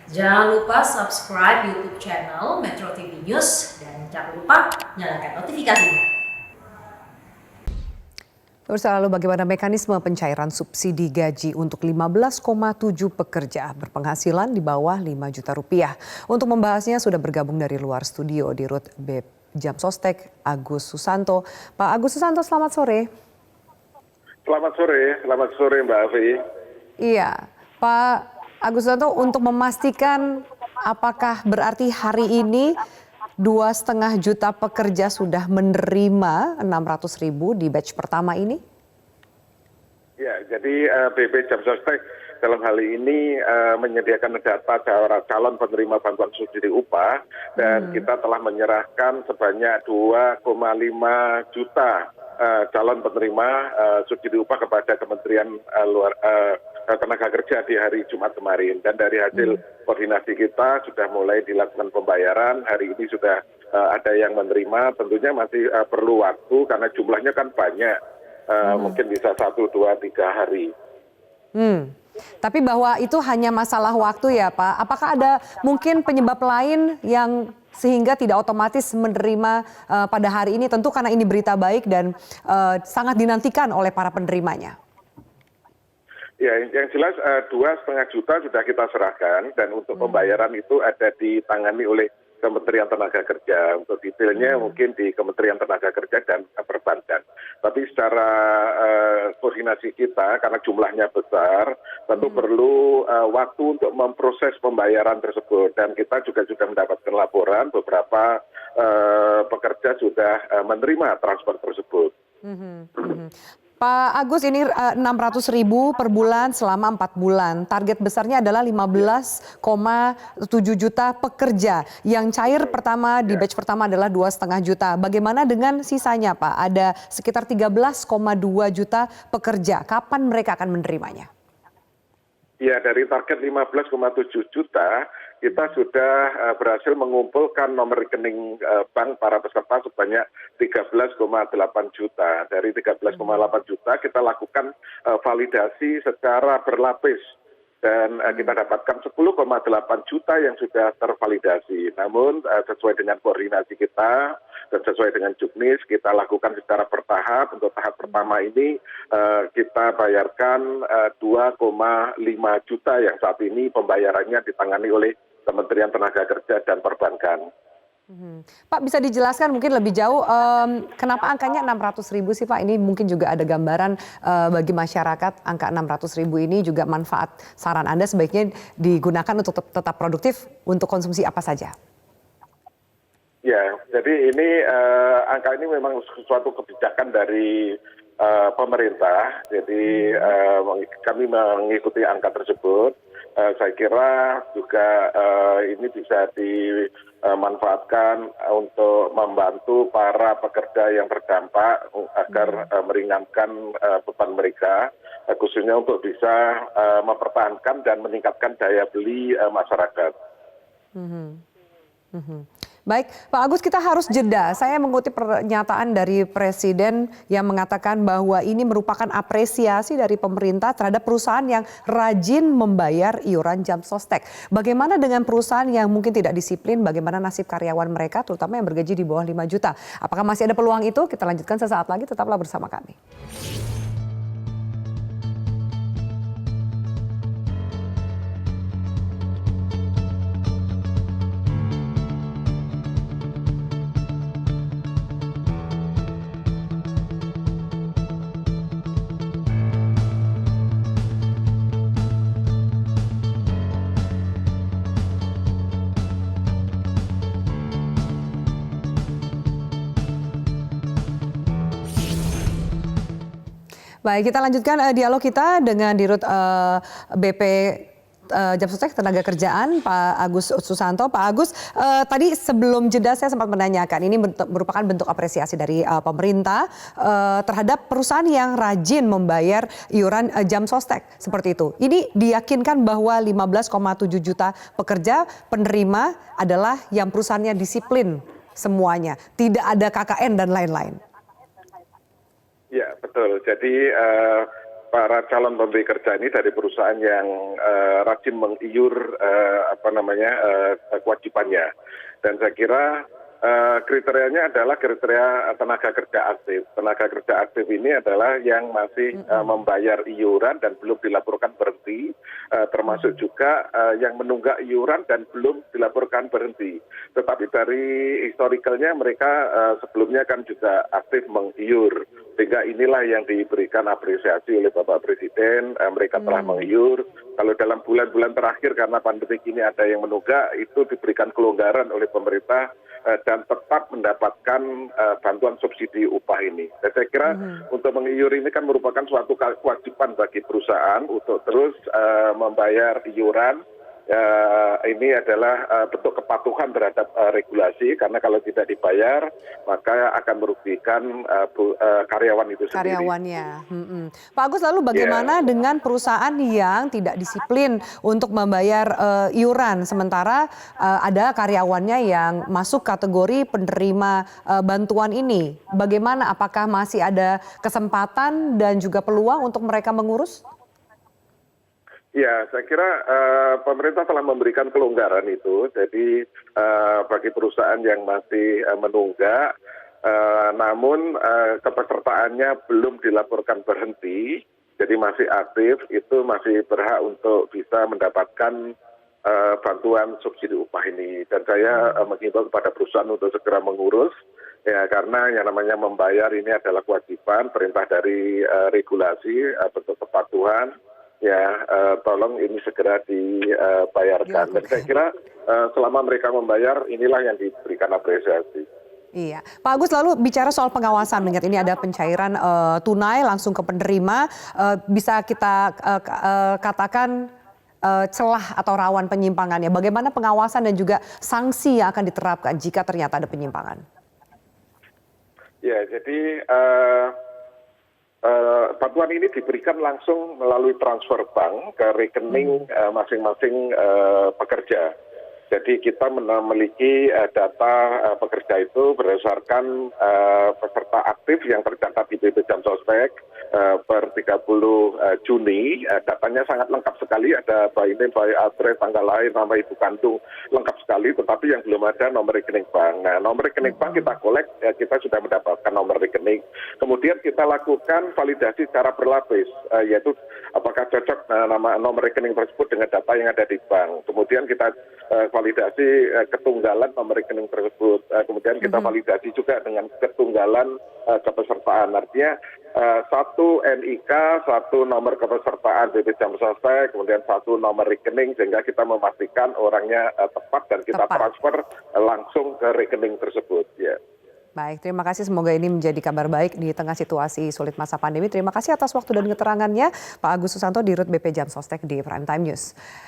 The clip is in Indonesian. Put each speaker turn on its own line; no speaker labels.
Jangan lupa subscribe YouTube channel Metro TV News dan jangan lupa nyalakan notifikasinya.
Pemirsa, lalu bagaimana mekanisme pencairan subsidi gaji untuk 15,7 pekerja berpenghasilan di bawah 5 juta rupiah? Untuk membahasnya sudah bergabung dari luar studio di Rut Jamsostek, Agus Susanto. Pak Agus Susanto, selamat sore.
Selamat sore Mbak Afi.
Iya, Pak Agus Susanto, untuk memastikan apakah berarti hari ini 2,5 juta pekerja sudah menerima 600.000 di batch pertama ini?
Ya, jadi BP Jamsostek dalam hal ini menyediakan data calon penerima bantuan subsidi upah dan kita telah menyerahkan sebanyak 2,5 juta calon penerima subsidi upah kepada Kementerian Tenaga Kerja di hari Jumat kemarin, dan dari hasil koordinasi kita sudah mulai dilakukan pembayaran. Hari ini sudah ada yang menerima, tentunya masih perlu waktu karena jumlahnya kan banyak, mungkin bisa 1, 2, 3 hari.
Tapi bahwa itu hanya masalah waktu ya Pak, apakah ada mungkin penyebab lain yang sehingga tidak otomatis menerima pada hari ini, tentu karena ini berita baik dan sangat dinantikan oleh para penerimanya?
Ya, yang jelas 2,5 juta sudah kita serahkan dan untuk pembayaran itu ada ditangani oleh Kementerian Tenaga Kerja. Untuk detailnya mungkin di Kementerian Tenaga Kerja dan Perbankan. Tapi secara koordinasi kita karena jumlahnya besar, tentu perlu waktu untuk memproses pembayaran tersebut. Dan kita juga sudah mendapatkan laporan beberapa pekerja sudah menerima transfer tersebut.
Pak Agus, ini 600.000 per bulan selama 4 bulan. Target besarnya adalah 15,7 juta pekerja. Yang cair pertama di batch pertama adalah 2,5 juta. Bagaimana dengan sisanya Pak? Ada sekitar 13,2 juta pekerja. Kapan mereka akan menerimanya?
Ya, dari target 15,7 juta, kita sudah berhasil mengumpulkan nomor rekening bank para peserta sebanyak 13,8 juta. Dari 13,8 juta kita lakukan validasi secara berlapis. Dan kita dapatkan 10,8 juta yang sudah tervalidasi. Namun sesuai dengan koordinasi kita dan sesuai dengan juknis, kita lakukan secara bertahap. Untuk tahap pertama ini kita bayarkan 2,5 juta yang saat ini pembayarannya ditangani oleh Kementerian Tenaga Kerja dan Perbankan.
Pak, bisa dijelaskan mungkin lebih jauh kenapa angkanya 600.000 sih Pak? Ini mungkin juga ada gambaran bagi masyarakat, angka 600.000 ini juga manfaat saran Anda sebaiknya digunakan untuk tetap produktif untuk konsumsi apa saja?
Ya, jadi ini angka ini memang suatu kebijakan dari pemerintah. Jadi kami mengikuti angka tersebut. Saya kira juga ini bisa dimanfaatkan untuk membantu para pekerja yang terdampak agar meringankan beban mereka, khususnya untuk bisa mempertahankan dan meningkatkan daya beli masyarakat.
Baik, Pak Agus, kita harus jeda. Saya mengutip pernyataan dari Presiden yang mengatakan bahwa ini merupakan apresiasi dari pemerintah terhadap perusahaan yang rajin membayar iuran Jamsostek. Bagaimana dengan perusahaan yang mungkin tidak disiplin, bagaimana nasib karyawan mereka, terutama yang bergaji di bawah 5 juta? Apakah masih ada peluang itu? Kita lanjutkan sesaat lagi, tetaplah bersama kami. Baik, kita lanjutkan dialog kita dengan Dirut BP Jamsostek Tenaga Kerjaan, Pak Agus Susanto. Pak Agus, tadi sebelum jeda saya sempat menanyakan, ini merupakan bentuk apresiasi dari pemerintah terhadap perusahaan yang rajin membayar iuran Jamsostek seperti itu. Ini diyakinkan bahwa 15,7 juta pekerja penerima adalah yang perusahaannya disiplin semuanya, tidak ada KKN dan lain-lain.
Ya, betul. Jadi para calon pemberi kerja ini dari perusahaan yang rajin mengiur kewajibannya. Dan saya kira kriterianya adalah kriteria tenaga kerja aktif. Tenaga kerja aktif ini adalah yang masih membayar iuran dan belum dilaporkan berhenti, termasuk juga yang menunggak iuran dan belum dilaporkan berhenti. Tetapi dari historicalnya mereka sebelumnya kan juga aktif mengiur. Sehingga inilah yang diberikan apresiasi oleh Bapak Presiden, mereka telah mengiur. Kalau dalam bulan-bulan terakhir karena pandemi ini ada yang menunggak, itu diberikan kelonggaran oleh pemerintah dan tetap mendapatkan bantuan subsidi upah ini. Dan saya kira untuk mengiur ini kan merupakan suatu kewajiban bagi perusahaan untuk terus membayar iuran. Ini adalah bentuk kepatuhan terhadap regulasi, karena kalau tidak dibayar maka akan merugikan karyawan itu sendiri.
Karyawannya. Pak Agus, lalu bagaimana dengan perusahaan yang tidak disiplin untuk membayar iuran, sementara ada karyawannya yang masuk kategori penerima bantuan ini? Bagaimana, apakah masih ada kesempatan dan juga peluang untuk mereka mengurus?
Ya, saya kira pemerintah telah memberikan kelonggaran itu. Jadi bagi perusahaan yang masih menunggak, namun kepesertaannya belum dilaporkan berhenti, jadi masih aktif, itu masih berhak untuk bisa mendapatkan bantuan subsidi upah ini. Dan saya menghimbau kepada perusahaan untuk segera mengurus, ya, karena yang namanya membayar ini adalah kewajiban, perintah dari regulasi, bentuk kepatuhan. Ya, tolong ini segera dibayarkan. Dan saya kira selama mereka membayar, inilah yang diberikan apresiasi.
Iya, Pak Agus, lalu bicara soal pengawasan, mengingat ini ada pencairan tunai langsung ke penerima, bisa kita katakan celah atau rawan penyimpangannya. Bagaimana pengawasan dan juga sanksi yang akan diterapkan jika ternyata ada penyimpangan?
Ya, jadi bantuan ini diberikan langsung melalui transfer bank ke rekening masing-masing pekerja. Jadi kita memiliki data pekerja itu berdasarkan peserta aktif yang tercatat di BP Jam Sostek per 30 Juni. Datanya sangat lengkap sekali, ada by name, by address, tanggal lahir, nama ibu kandung, lengkap sekali. Tetapi yang belum ada nomor rekening bank. Nah, nomor rekening bank kita kolek, ya, kita sudah mendapatkan nomor rekening. Kemudian kita lakukan validasi secara berlapis, yaitu apakah cocok nomor rekening tersebut dengan data yang ada di bank. Kemudian kita validasi ketunggalan nomor rekening tersebut. Kemudian kita validasi juga dengan ketunggalan kepesertaan. Artinya satu NIK, satu nomor kepesertaan BP Jam Sostek, kemudian satu nomor rekening, sehingga kita memastikan orangnya tepat dan kita transfer langsung ke rekening tersebut. Ya.
Baik, terima kasih. Semoga ini menjadi kabar baik di tengah situasi sulit masa pandemi. Terima kasih atas waktu dan keterangannya Pak Agus Susanto, Dirut BP Jam Sostek di Prime Time News.